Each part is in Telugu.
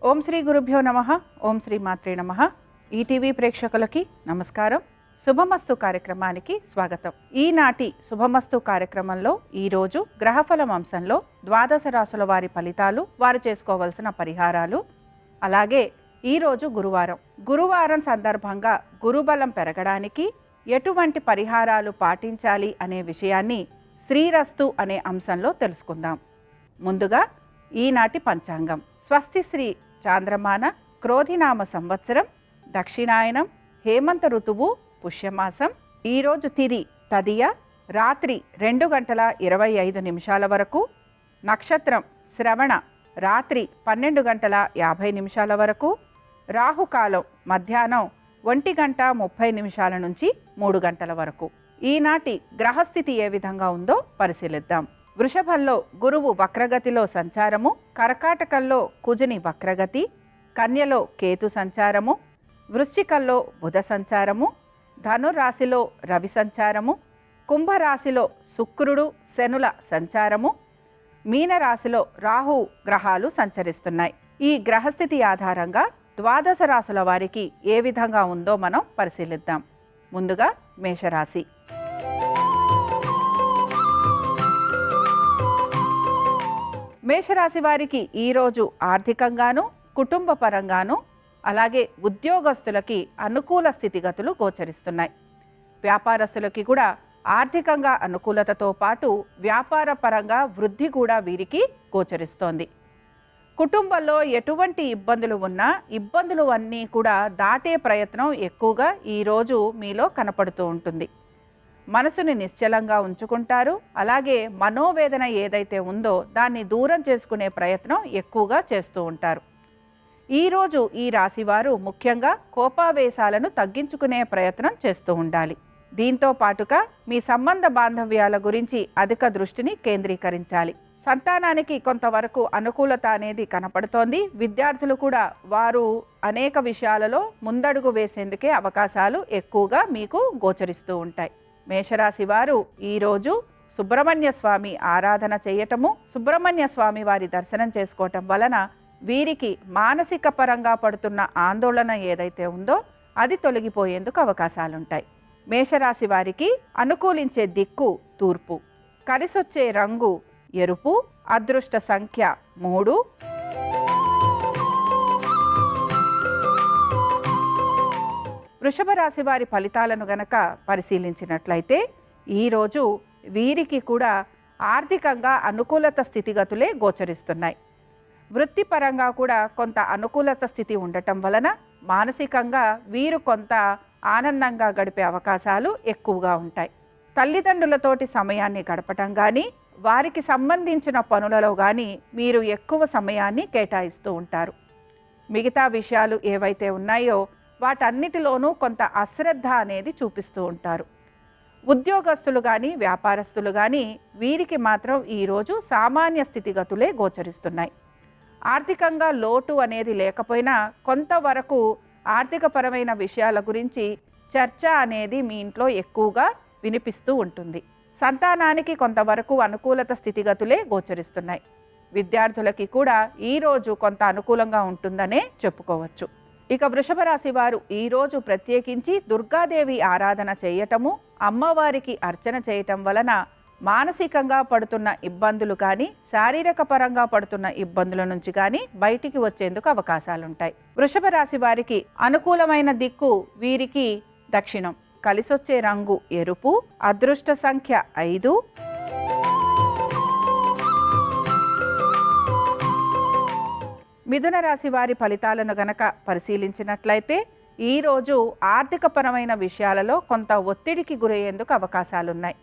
ఓం శ్రీ గురుభ్యో నమః. ఓం శ్రీ మాత్రే నమః. ఈటీవీ ప్రేక్షకులకి నమస్కారం. శుభమస్తు కార్యక్రమానికి స్వాగతం. ఈనాటి శుభమస్తు కార్యక్రమంలో ఈరోజు గ్రహఫలం అంశంలో ద్వాదశ రాశుల వారి ఫలితాలు, వారు చేసుకోవలసిన పరిహారాలు, అలాగే ఈరోజు గురువారం సందర్భంగా గురుబలం పెరగడానికి ఎటువంటి పరిహారాలు పాటించాలి అనే విషయాన్ని శ్రీరస్తు అనే అంశంలో తెలుసుకుందాం. ముందుగా ఈనాటి పంచాంగం. స్వస్తి శ్రీ చాంద్రమాన క్రోధినామ సంవత్సరం, దక్షిణాయనం, హేమంత ఋతువు, పుష్యమాసం. ఈరోజు తిథి తదియ, రాత్రి 2:25 వరకు. నక్షత్రం శ్రవణ, రాత్రి 12:50 వరకు. రాహుకాలం మధ్యాహ్నం 1:30 నుంచి 3 వరకు. ఈనాటి గ్రహస్థితి ఏ విధంగా ఉందో పరిశీలిద్దాం. వృషభంలో గురువు వక్రగతిలో సంచారము, కర్కాటకంలో కుజుని వక్రగతి, కన్యలో కేతు సంచారము, వృశ్చికంలో బుధ సంచారము, ధనురాశిలో రవి సంచారము, కుంభరాశిలో శుక్రుడు శనుల సంచారము, మీనరాశిలో రాహు గ్రహాలు సంచరిస్తున్నాయి. ఈ గ్రహస్థితి ఆధారంగా ద్వాదశ రాశుల వారికి ఏ విధంగా ఉందో మనం పరిశీలిద్దాం. ముందుగా మేషరాశి. మేషరాశి వారికి ఈరోజు ఆర్థికంగాను, కుటుంబ పరంగాను, అలాగే ఉద్యోగస్తులకి అనుకూల స్థితిగతులు గోచరిస్తున్నాయి. వ్యాపారస్తులకి కూడా ఆర్థికంగా అనుకూలతతో పాటు వ్యాపార పరంగా వృద్ధి కూడా వీరికి గోచరిస్తోంది. కుటుంబంలో ఎటువంటి ఇబ్బందులు ఉన్నా ఇబ్బందులు అన్నీ కూడా దాటే ప్రయత్నం ఎక్కువగా ఈరోజు మీలో కనపడుతూ ఉంటుంది. మనసుని నిశ్చలంగా ఉంచుకుంటారు. అలాగే మనోవేదన ఏదైతే ఉందో దాన్ని దూరం చేసుకునే ప్రయత్నం ఎక్కువగా చేస్తూ ఉంటారు. ఈరోజు ఈ రాశివారు ముఖ్యంగా కోపావేశాలను తగ్గించుకునే ప్రయత్నం చేస్తూ ఉండాలి. దీంతో పాటుగా మీ సంబంధ బాంధవ్యాల గురించి అధిక దృష్టిని కేంద్రీకరించాలి. సంతానానికి కొంతవరకు అనుకూలత అనేది కనపడుతోంది. విద్యార్థులు కూడా వారు అనేక విషయాలలో ముందడుగు వేసేందుకే అవకాశాలు ఎక్కువగా మీకు గోచరిస్తూ ఉంటాయి. మేషరాశి వారు ఈరోజు సుబ్రహ్మణ్య స్వామి ఆరాధన చేయటము, సుబ్రహ్మణ్య స్వామి వారి దర్శనం చేసుకోవటం వలన వీరికి మానసిక పరంగా పడుతున్న ఆందోళన ఏదైతే ఉందో అది తొలగిపోయేందుకు అవకాశాలుంటాయి. మేషరాశి వారికి అనుకూలించే దిక్కు తూర్పు, కలిసొచ్చే రంగు ఎరుపు, అదృష్ట సంఖ్య 3. వృషభ రాశి వారి ఫలితాలను గనక పరిశీలించినట్లయితే ఈరోజు వీరికి కూడా ఆర్థికంగా అనుకూలత స్థితిగతులే గోచరిస్తున్నాయి. వృత్తిపరంగా కూడా కొంత అనుకూలత స్థితి ఉండటం వలన మానసికంగా వీరు కొంత ఆనందంగా గడిపే అవకాశాలు ఎక్కువగా ఉంటాయి. తల్లిదండ్రులతోటి సమయాన్ని గడపటం కానీ, వారికి సంబంధించిన పనులలో కానీ మీరు ఎక్కువ సమయాన్ని కేటాయిస్తూ ఉంటారు. మిగతా విషయాలు ఏవైతే ఉన్నాయో వాటన్నిటిలోనూ కొంత అశ్రద్ధ అనేది చూపిస్తూ ఉంటారు. ఉద్యోగస్తులు కానీ వ్యాపారస్తులు కానీ వీరికి మాత్రం ఈరోజు సామాన్య స్థితిగతులే గోచరిస్తున్నాయి. ఆర్థికంగా లోటు అనేది లేకపోయినా కొంతవరకు ఆర్థికపరమైన విషయాల గురించి చర్చ అనేది మీ ఇంట్లో ఎక్కువగా వినిపిస్తూ ఉంటుంది. సంతానానికి కొంతవరకు అనుకూలత స్థితిగతులే గోచరిస్తున్నాయి. విద్యార్థులకి కూడా ఈరోజు కొంత అనుకూలంగా ఉంటుందనే చెప్పుకోవచ్చు. ఇక వృషభ రాశి వారు ఈరోజు ప్రత్యేకించి దుర్గాదేవి ఆరాధన చేయటము, అమ్మవారికి అర్చన చేయటం వలన మానసికంగా పడుతున్న ఇబ్బందులు కానీ, శారీరక పరంగా పడుతున్న ఇబ్బందుల నుంచి కానీ బయటికి వచ్చేందుకు అవకాశాలుంటాయి. వృషభ రాశి వారికి అనుకూలమైన దిక్కు వీరికి దక్షిణం, కలిసొచ్చే రంగు ఎరుపు, అదృష్ట సంఖ్య 5. మిథున రాశి వారి ఫలితాలను గనక పరిశీలించినట్లయితే ఈరోజు ఆర్థికపరమైన విషయాలలో కొంత ఒత్తిడికి గురయ్యేందుకు అవకాశాలున్నాయి.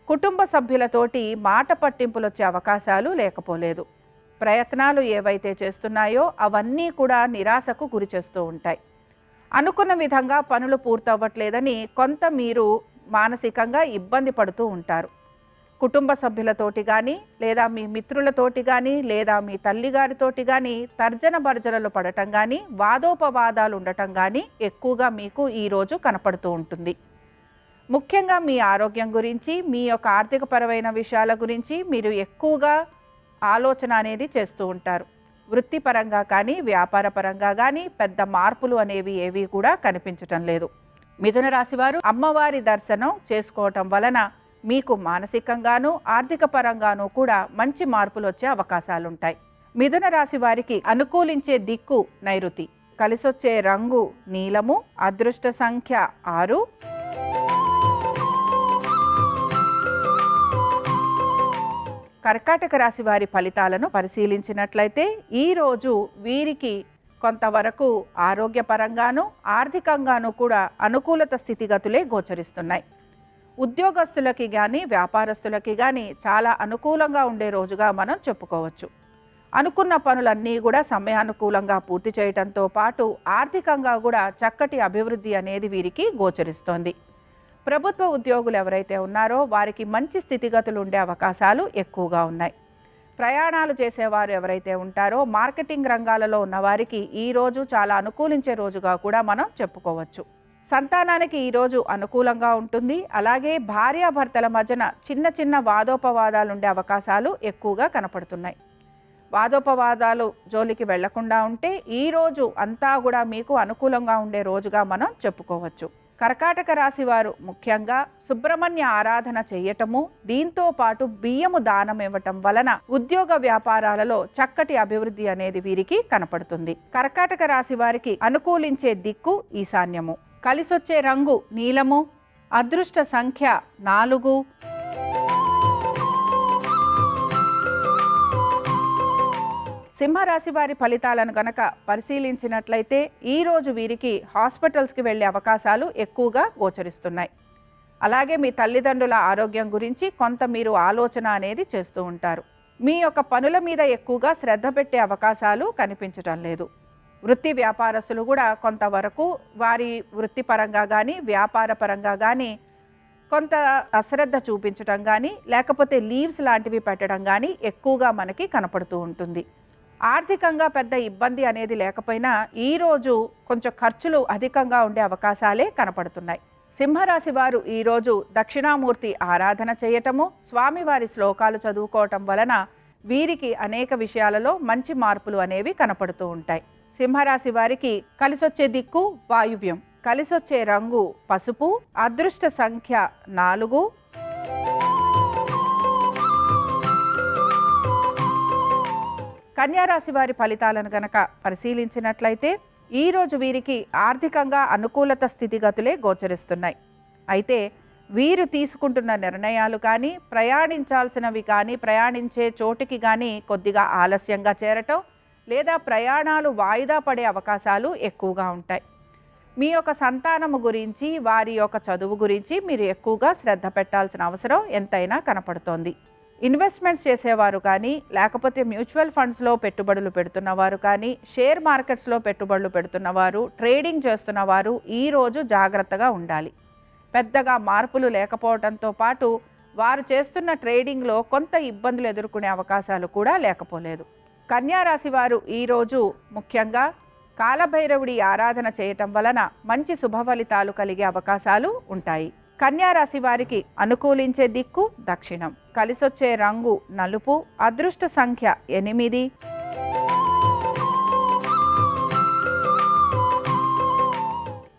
కుటుంబ సభ్యులతోటి మాట పట్టింపులు వచ్చే అవకాశాలు లేకపోలేదు. ప్రయత్నాలు ఏవైతే చేస్తున్నాయో అవన్నీ కూడా నిరాశకు గురి చేస్తూ ఉంటాయి. అనుకున్న విధంగా పనులు పూర్తవ్వట్లేదని కొంత మీరు మానసికంగా ఇబ్బంది పడుతూ ఉంటారు. కుటుంబ సభ్యులతోటి కానీ, లేదా మీ మిత్రులతోటి కానీ, లేదా మీ తల్లిగారితోటి కానీ తర్జన భర్జనలు పడటం కానీ, వాదోపవాదాలు ఉండటం కానీ ఎక్కువగా మీకు ఈరోజు కనపడుతూ ఉంటుంది. ముఖ్యంగా మీ ఆరోగ్యం గురించి, మీ యొక్క ఆర్థికపరమైన విషయాల గురించి మీరు ఎక్కువగా ఆలోచన అనేది చేస్తూ ఉంటారు. వృత్తిపరంగా కానీ వ్యాపార పరంగా కానీ పెద్ద మార్పులు అనేవి ఏవి కూడా కనిపించటం లేదు. మిథున రాశి వారు అమ్మవారి దర్శనం చేసుకోవటం వలన మీకు మానసికంగాను ఆర్థిక పరంగాను కూడా మంచి మార్పులు వచ్చే అవకాశాలుంటాయి. మిథున రాశి వారికి అనుకూలించే దిక్కు నైరుతి, కలిసొచ్చే రంగు నీలము, అదృష్ట సంఖ్య 6. కర్కాటక రాశి వారి ఫలితాలను పరిశీలించినట్లయితే ఈరోజు వీరికి కొంతవరకు ఆరోగ్యపరంగాను ఆర్థికంగాను కూడా అనుకూలత స్థితిగతులే గోచరిస్తున్నాయి. ఉద్యోగస్తులకి కానీ వ్యాపారస్తులకి కానీ చాలా అనుకూలంగా ఉండే రోజుగా మనం చెప్పుకోవచ్చు. అనుకున్న పనులన్నీ కూడా సమయానుకూలంగా పూర్తి చేయడంతో పాటు ఆర్థికంగా కూడా చక్కటి అభివృద్ధి అనేది వీరికి గోచరిస్తోంది. ప్రభుత్వ ఉద్యోగులు ఎవరైతే ఉన్నారో వారికి మంచి స్థితిగతులు ఉండే అవకాశాలు ఎక్కువగా ఉన్నాయి. ప్రయాణాలు చేసేవారు ఎవరైతే ఉంటారో మార్కెటింగ్ రంగాలలో ఉన్నవారికి ఈరోజు చాలా అనుకూలించే రోజుగా కూడా మనం చెప్పుకోవచ్చు. సంతానానికి ఈరోజు అనుకూలంగా ఉంటుంది. అలాగే భార్యాభర్తల మధ్యన చిన్న చిన్న వాదోపవాదాలు ఉండే అవకాశాలు ఎక్కువగా కనపడుతున్నాయి. వాదోపవాదాలు జోలికి వెళ్లకుండా ఉంటే ఈరోజు అంతా కూడా మీకు అనుకూలంగా ఉండే రోజుగా మనం చెప్పుకోవచ్చు. కర్కాటక రాశి వారు ముఖ్యంగా సుబ్రహ్మణ్య ఆరాధన చేయటము, దీంతో పాటు బియ్యము దానం ఇవ్వటం వలన ఉద్యోగ వ్యాపారాలలో చక్కటి అభివృద్ధి అనేది వీరికి కనపడుతుంది. కర్కాటక రాశి వారికి అనుకూలించే దిక్కు ఈశాన్యము, కలిసొచ్చే రంగు నీలము, అదృష్ట సంఖ్య 4. సింహరాశి వారి ఫలితాలను గనక పరిశీలించినట్లయితే ఈరోజు వీరికి హాస్పిటల్స్కి వెళ్ళే అవకాశాలు ఎక్కువగా గోచరిస్తున్నాయి. అలాగే మీ తల్లిదండ్రుల ఆరోగ్యం గురించి కొంత మీరు ఆలోచన అనేది చేస్తూ ఉంటారు. మీ యొక్క పనుల మీద ఎక్కువగా శ్రద్ధ పెట్టే అవకాశాలు కనిపించటం లేదు. వృత్తి వ్యాపారస్తులు కూడా కొంతవరకు వారి వృత్తిపరంగా కానీ వ్యాపార పరంగా కానీ కొంత అశ్రద్ధ చూపించడం కానీ లేకపోతే లీవ్స్ లాంటివి పెట్టడం కానీ ఎక్కువగా మనకి కనపడుతూ ఉంటుంది. ఆర్థికంగా పెద్ద ఇబ్బంది అనేది లేకపోయినా ఈరోజు కొంచెం ఖర్చులు అధికంగా ఉండే అవకాశాలే కనపడుతున్నాయి. సింహరాశి వారు ఈరోజు దక్షిణామూర్తి ఆరాధన చేయటము, స్వామివారి శ్లోకాలు చదువుకోవటం వలన వీరికి అనేక విషయాలలో మంచి మార్పులు అనేవి కనపడుతూ ఉంటాయి. సింహరాశి వారికి కలిసొచ్చే దిక్కు వాయువ్యం, కలిసొచ్చే రంగు పసుపు, అదృష్ట సంఖ్య 4. కన్యారాశి వారి ఫలితాలను గనక పరిశీలించినట్లయితే ఈరోజు వీరికి ఆర్థికంగా అనుకూలత స్థితిగతులే గోచరిస్తున్నాయి. అయితే వీరు తీసుకుంటున్న నిర్ణయాలు కానీ ప్రయాణించాల్సినవి కానీ ప్రయాణించే చోటికి కానీ కొద్దిగా ఆలస్యంగా చేరటం లేదా ప్రయాణాలు వాయిదా పడే అవకాశాలు ఎక్కువగా ఉంటాయి. మీ యొక్క సంతానము గురించి వారి యొక్క చదువు గురించి మీరు ఎక్కువగా శ్రద్ధ పెట్టాల్సిన అవసరం ఎంతైనా కనపడుతోంది. ఇన్వెస్ట్మెంట్స్ చేసేవారు కానీ లేకపోతే మ్యూచువల్ ఫండ్స్లో పెట్టుబడులు పెడుతున్నవారు కానీ షేర్ మార్కెట్స్లో పెట్టుబడులు పెడుతున్నవారు ట్రేడింగ్ చేస్తున్నవారు ఈరోజు జాగ్రత్తగా ఉండాలి. పెద్దగా మార్పులు లేకపోవడంతో పాటు వారు చేస్తున్న ట్రేడింగ్లో కొంత ఇబ్బందులు ఎదుర్కొనే అవకాశాలు కూడా లేకపోలేదు. కన్యారాశి వారు ఈరోజు ముఖ్యంగా కాలభైరవుడి ఆరాధన చేయటం వలన మంచి శుభ ఫలితాలు కలిగే అవకాశాలు ఉంటాయి. కన్యారాశి వారికి అనుకూలించే దిక్కు దక్షిణం, కలిసొచ్చే రంగు నలుపు, అదృష్ట సంఖ్య 8.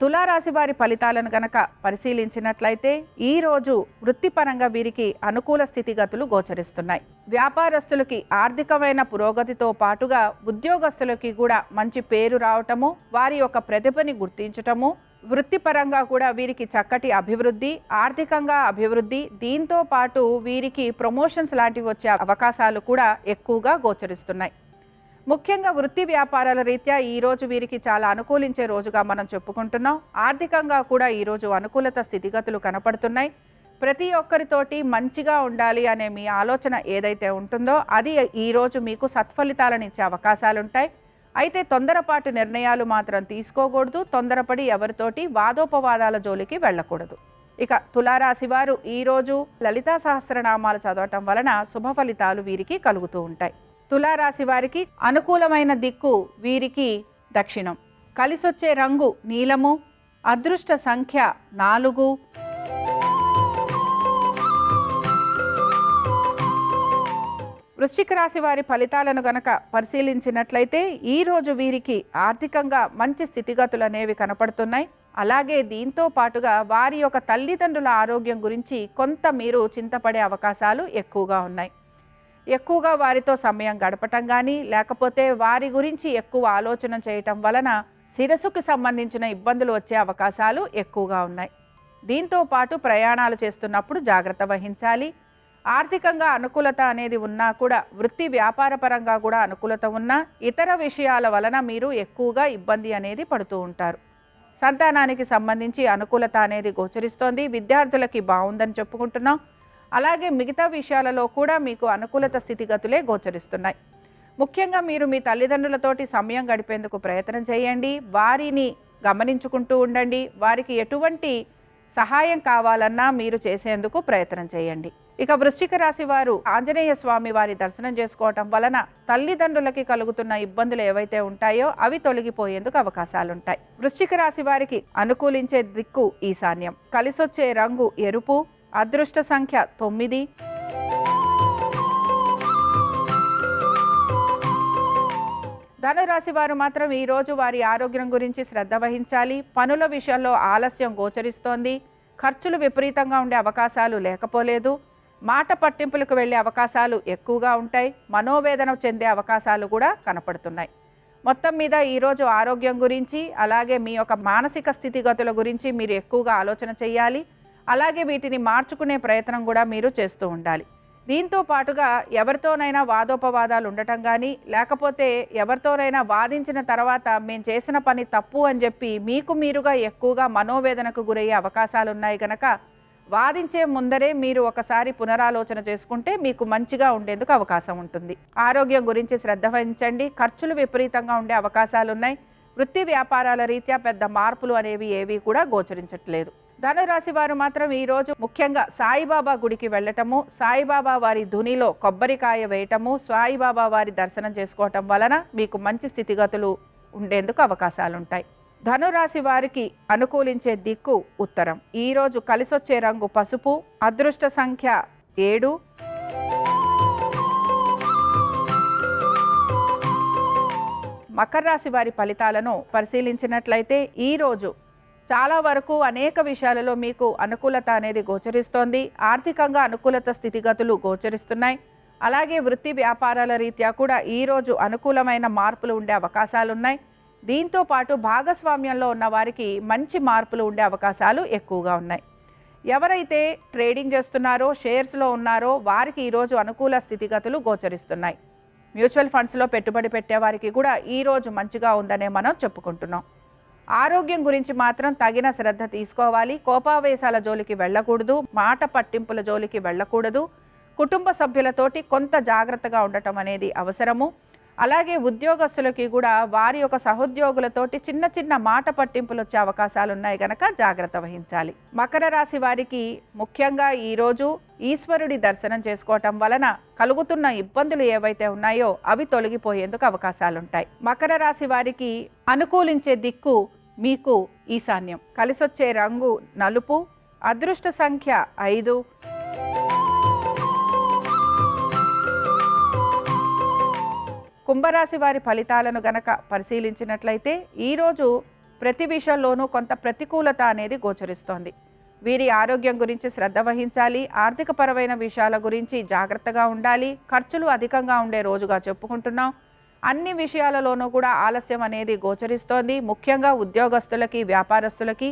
తులారాశి వారి ఫలితాలను గనక పరిశీలించినట్లయితే ఈరోజు వృత్తిపరంగా వీరికి అనుకూల స్థితిగతులు గోచరిస్తున్నాయి. వ్యాపారస్తులకి ఆర్థికమైన పురోగతితో పాటుగా ఉద్యోగస్తులకి కూడా మంచి పేరు రావటము, వారి యొక్క ప్రతిభని గుర్తించటము, వృత్తిపరంగా కూడా వీరికి చక్కటి అభివృద్ధి, ఆర్థికంగా అభివృద్ధి, దీంతో పాటు వీరికి ప్రమోషన్స్ లాంటివి వచ్చే అవకాశాలు కూడా ఎక్కువగా గోచరిస్తున్నాయి. ముఖ్యంగా వృత్తి వ్యాపారాల రీత్యా ఈరోజు వీరికి చాలా అనుకూలించే రోజుగా మనం చెప్పుకుంటున్నాం. ఆర్థికంగా కూడా ఈరోజు అనుకూలత స్థితిగతులు కనపడుతున్నాయి. ప్రతి ఒక్కరితోటి మంచిగా ఉండాలి అనే మీ ఆలోచన ఏదైతే ఉంటుందో అది ఈరోజు మీకు సత్ఫలితాలను ఇచ్చే అవకాశాలు ఉంటాయి. అయితే తొందరపాటు నిర్ణయాలు మాత్రం తీసుకోకూడదు. తొందరపడి ఎవరితోటి వాదోపవాదాల జోలికి వెళ్ళకూడదు. ఇక తులారాశి వారు ఈరోజు లలితా సహస్రనామాలు చదవటం వలన శుభ ఫలితాలు వీరికి కలుగుతూ ఉంటాయి. తులారాశి వారికి అనుకూలమైన దిక్కు వీరికి దక్షిణం, కలిసొచ్చే రంగు నీలము, అదృష్ట సంఖ్య 4. వృశ్చిక రాశి వారి ఫలితాలను గనక పరిశీలించినట్లయితే ఈరోజు వీరికి ఆర్థికంగా మంచి స్థితిగతులు అనేవి కనపడుతున్నాయి. అలాగే దీంతో పాటుగా వారి యొక్క తల్లిదండ్రుల ఆరోగ్యం గురించి కొంత మీరు చింతపడే అవకాశాలు ఎక్కువగా ఉన్నాయి. ఎక్కువగా వారితో సమయం గడపటం కానీ లేకపోతే వారి గురించి ఎక్కువ ఆలోచన చేయటం వలన శిరస్సుకు సంబంధించిన ఇబ్బందులు వచ్చే అవకాశాలు ఎక్కువగా ఉన్నాయి. దీంతో పాటు ప్రయాణాలు చేస్తున్నప్పుడు జాగ్రత్త వహించాలి. ఆర్థికంగా అనుకూలత అనేది ఉన్నా కూడా వృత్తి వ్యాపార పరంగా కూడా అనుకూలత ఉన్నా ఇతర విషయాల వలన మీరు ఎక్కువగా ఇబ్బంది అనేది పడుతూ ఉంటారు. సంతానానికి సంబంధించి అనుకూలత అనేది గోచరిస్తోంది. విద్యార్థులకి బాగుందని చెప్పుకుంటున్నాం. అలాగే మిగతా విషయాలలో కూడా మీకు అనుకూలత స్థితిగతులే గోచరిస్తున్నాయి. ముఖ్యంగా మీరు మీ తల్లిదండ్రులతోటి సమయం గడిపేందుకు ప్రయత్నం చేయండి. వారిని గమనించుకుంటూ ఉండండి. వారికి ఎటువంటి సహాయం కావాలన్నా మీరు చేసేందుకు ప్రయత్నం చేయండి. ఇక వృశ్చిక రాశి వారు ఆంజనేయ స్వామి వారి దర్శనం చేసుకోవటం వలన తల్లిదండ్రులకి కలుగుతున్న ఇబ్బందులు ఏవైతే ఉంటాయో అవి తొలగిపోయేందుకు అవకాశాలుంటాయి. వృశ్చిక రాశి వారికి అనుకూలించే దిక్కు ఈశాన్యం. కలిసొచ్చే రంగు ఎరుపు. అదృష్ట సంఖ్య 9. ధనురాశి వారు మాత్రం ఈరోజు వారి ఆరోగ్యం గురించి శ్రద్ధ వహించాలి. పనుల విషయంలో ఆలస్యం గోచరిస్తోంది. ఖర్చులు విపరీతంగా ఉండే అవకాశాలు లేకపోలేదు. మాట పట్టింపులకు వెళ్ళే అవకాశాలు ఎక్కువగా ఉంటాయి. మనోవేదన చెందే అవకాశాలు కూడా కనపడుతున్నాయి. మొత్తం మీద ఈరోజు ఆరోగ్యం గురించి అలాగే మీ యొక్క మానసిక స్థితిగతుల గురించి మీరు ఎక్కువగా ఆలోచన చేయాలి. అలాగే వీటిని మార్చుకునే ప్రయత్నం కూడా మీరు చేస్తూ ఉండాలి. దీంతో పాటుగా ఎవరితోనైనా వాదోపవాదాలు ఉండటం కానీ లేకపోతే ఎవరితోనైనా వాదించిన తర్వాత మేము చేసిన పని తప్పు అని చెప్పి మీకు మీరుగా ఎక్కువగా మనోవేదనకు గురయ్యే అవకాశాలు ఉన్నాయి కనుక వాదించే ముందరే మీరు ఒకసారి పునరాలోచన చేసుకుంటే మీకు మంచిగా ఉండేందుకు అవకాశం ఉంటుంది. ఆరోగ్యం గురించి శ్రద్ధ వహించండి. ఖర్చులు విపరీతంగా ఉండే అవకాశాలు ఉన్నాయి. వృత్తి వ్యాపారాల రీత్యా పెద్ద మార్పులు అనేవి ఏవి కూడా గోచరించట్లేదు. ధనురాశి వారు మాత్రం ఈరోజు ముఖ్యంగా సాయిబాబా గుడికి వెళ్ళటము, సాయిబాబా వారి ధునిలో కొబ్బరికాయ వేయటము, సాయిబాబా వారి దర్శనం చేసుకోవటం వలన మీకు మంచి స్థితిగతులు ఉండేందుకు అవకాశాలుంటాయి. ధనురాశి వారికి అనుకూలించే దిక్కు ఉత్తరం. ఈరోజు కలిసొచ్చే రంగు పసుపు. అదృష్ట సంఖ్య 7. మకర రాశి వారి ఫలితాలను పరిశీలించినట్లయితే ఈరోజు చాలా వరకు అనేక విషయాలలో మీకు అనుకూలత అనేది గోచరిస్తోంది. ఆర్థికంగా అనుకూలత స్థితిగతులు గోచరిస్తున్నాయి. అలాగే వృత్తి వ్యాపారాల రీత్యా కూడా ఈరోజు అనుకూలమైన మార్పులు ఉండే అవకాశాలున్నాయి. దీంతో పాటు భాగస్వామ్యంలో ఉన్న వారికి మంచి మార్పులు ఉండే అవకాశాలు ఎక్కువగా ఉన్నాయి. ఎవరైతే ట్రేడింగ్ చేస్తున్నారో షేర్స్లో ఉన్నారో వారికి ఈరోజు అనుకూల స్థితిగతులు గోచరిస్తున్నాయి. మ్యూచువల్ ఫండ్స్లో పెట్టుబడి పెట్టే వారికి కూడా ఈరోజు మంచిగా ఉందనే మనం చెప్పుకుంటున్నాం. ఆరోగ్యం గురించి మాత్రం తగిన శ్రద్ధ తీసుకోవాలి. కోపావేశాల జోలికి వెళ్ళకూడదు. మాట పట్టింపుల జోలికి వెళ్ళకూడదు. కుటుంబ సభ్యులతోటి కొంత జాగ్రత్తగా ఉండటం అనేది అవసరము. అలాగే ఉద్యోగస్తులకి కూడా వారి యొక్క సహోద్యోగులతోటి చిన్న చిన్న మాట పట్టింపులు వచ్చే అవకాశాలు ఉన్నాయి కనుక జాగ్రత్త వహించాలి. మకర రాశి వారికి ముఖ్యంగా ఈరోజు ఈశ్వరుడి దర్శనం చేసుకోవటం వలన కలుగుతున్న ఇబ్బందులు ఏవైతే ఉన్నాయో అవి తొలగిపోయేందుకు అవకాశాలుంటాయి. మకర రాశి వారికి అనుకూలించే దిక్కు మీకు ఈశాన్యం. కలిసొచ్చే రంగు నలుపు. అదృష్ట సంఖ్య 5. కుంభరాశి వారి ఫలితాలను గనక పరిశీలించినట్లయితే ఈరోజు ప్రతి విషయంలోనూ కొంత ప్రతికూలత అనేది గోచరిస్తోంది. వీరి ఆరోగ్యం గురించి శ్రద్ధ వహించాలి. ఆర్థికపరమైన విషయాల గురించి జాగ్రత్తగా ఉండాలి. ఖర్చులు అధికంగా ఉండే రోజుగా చెప్పుకుంటున్నాం. అన్ని విషయాలలోనూ కూడా ఆలస్యం అనేది గోచరిస్తోంది. ముఖ్యంగా ఉద్యోగస్తులకి, వ్యాపారస్తులకి,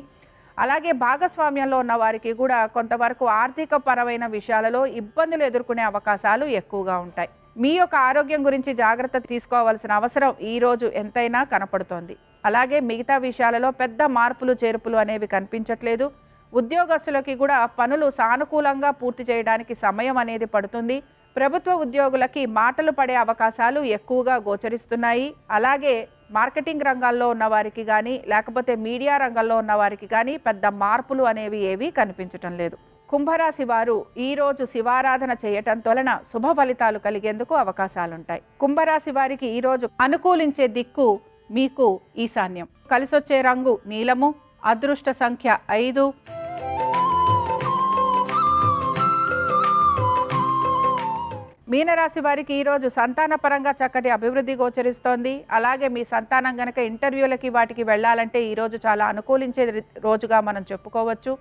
అలాగే భాగస్వామ్యంలో ఉన్న వారికి కూడా కొంతవరకు ఆర్థిక పరమైన విషయాలలో ఇబ్బందులు ఎదుర్కొనే అవకాశాలు ఎక్కువగా ఉంటాయి. మీ యొక్క ఆరోగ్యం గురించి జాగ్రత్త తీసుకోవాల్సిన అవసరం ఈరోజు ఎంతైనా కనపడుతోంది. అలాగే మిగతా విషయాలలో పెద్ద మార్పులు చేర్పులు అనేవి కనిపించట్లేదు. ఉద్యోగస్తులకి కూడా పనులు సానుకూలంగా పూర్తి చేయడానికి సమయం అనేది పడుతుంది. ప్రభుత్వ ఉద్యోగులకి మాటలు పడే అవకాశాలు ఎక్కువగా గోచరిస్తున్నాయి. అలాగే మార్కెటింగ్ రంగాల్లో ఉన్న వారికి కానీ లేకపోతే మీడియా రంగంలో ఉన్న వారికి కానీ పెద్ద మార్పులు అనేవి ఏవి కనిపించటం లేదు. కుంభరాశి వారు ఈరోజు శివారాధన చేయటం వలన శుభ ఫలితాలు కలిగేందుకు అవకాశాలుంటాయి. కుంభరాశి వారికి ఈరోజు అనుకూలించే దిక్కు మీకు ఈశాన్యం. కలిసొచ్చే రంగు నీలము. అదృష్ట సంఖ్య 5. మీనరాశి వారికి ఈరోజు సంతానపరంగా చక్కటి అభివృద్ధి గోచరిస్తోంది. అలాగే మీ సంతానం గనక ఇంటర్వ్యూలకి వాటికి వెళ్ళాలంటే ఈరోజు చాలా అనుకూలించే రోజుగా మనం చెప్పుకోవచ్చు.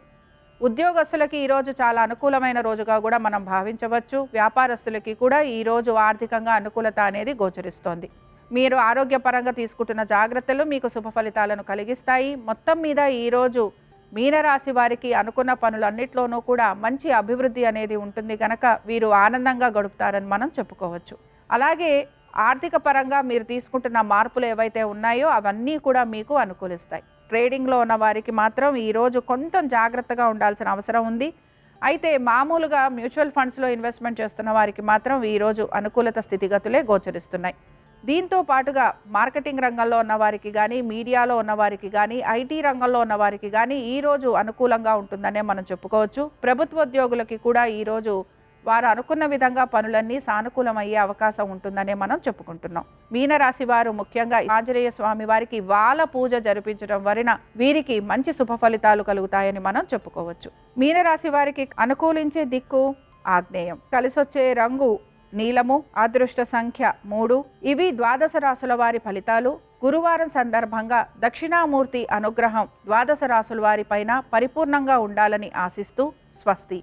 ఉద్యోగస్తులకి ఈరోజు చాలా అనుకూలమైన రోజుగా కూడా మనం భావించవచ్చు. వ్యాపారస్తులకి కూడా ఈరోజు ఆర్థికంగా అనుకూలత అనేది గోచరిస్తోంది. మీరు ఆరోగ్యపరంగా తీసుకుంటున్న జాగ్రత్తలు మీకు శుభ ఫలితాలను కలిగిస్తాయి. మొత్తం మీద ఈరోజు మీనరాశి వారికి అనుకున్న పనులన్నిట్లోనూ కూడా మంచి అభివృద్ధి అనేది ఉంటుంది కనుక వీరు ఆనందంగా గడుపుతారని మనం చెప్పుకోవచ్చు. అలాగే ఆర్థిక పరంగా మీరు తీసుకుంటున్న మార్పులు ఏవైతే ఉన్నాయో అవన్నీ కూడా మీకు అనుకూలిస్తాయి. ట్రేడింగ్లో ఉన్న వారికి మాత్రం ఈరోజు కొంచెం జాగ్రత్తగా ఉండాల్సిన అవసరం ఉంది. అయితే మామూలుగా మ్యూచువల్ ఫండ్స్లో ఇన్వెస్ట్మెంట్ చేస్తున్న వారికి మాత్రం ఈరోజు అనుకూలత స్థితిగతులే గోచరిస్తున్నాయి. దీంతో పాటుగా మార్కెటింగ్ రంగంలో ఉన్న వారికి కానీ, మీడియాలో ఉన్న వారికి కానీ, ఐటీ రంగంలో ఉన్న వారికి కానీ ఈరోజు అనుకూలంగా ఉంటుందనే మనం చెప్పుకోవచ్చు. ప్రభుత్వోద్యోగులకి కూడా ఈరోజు వారు అనుకున్న విధంగా పనులన్నీ సానుకూలమయ్యే అవకాశం ఉంటుందనే మనం చెప్పుకుంటున్నాం. మీనరాశి వారు ముఖ్యంగా ఆంజనేయ స్వామి వారికి వాల పూజ జరిపించడం వలన వీరికి మంచి శుభ ఫలితాలు కలుగుతాయని మనం చెప్పుకోవచ్చు. మీనరాశి వారికి అనుకూలించే దిక్కు ఆగ్నేయం, కలిసొచ్చే రంగు నీలము, అదృష్ట సంఖ్య 3. ఇవి ద్వాదశ రాశుల వారి ఫలితాలు. గురువారం సందర్భంగా దక్షిణామూర్తి అనుగ్రహం ద్వాదశ రాశుల వారి పైన పరిపూర్ణంగా ఉండాలని ఆశిస్తూ స్వస్తి.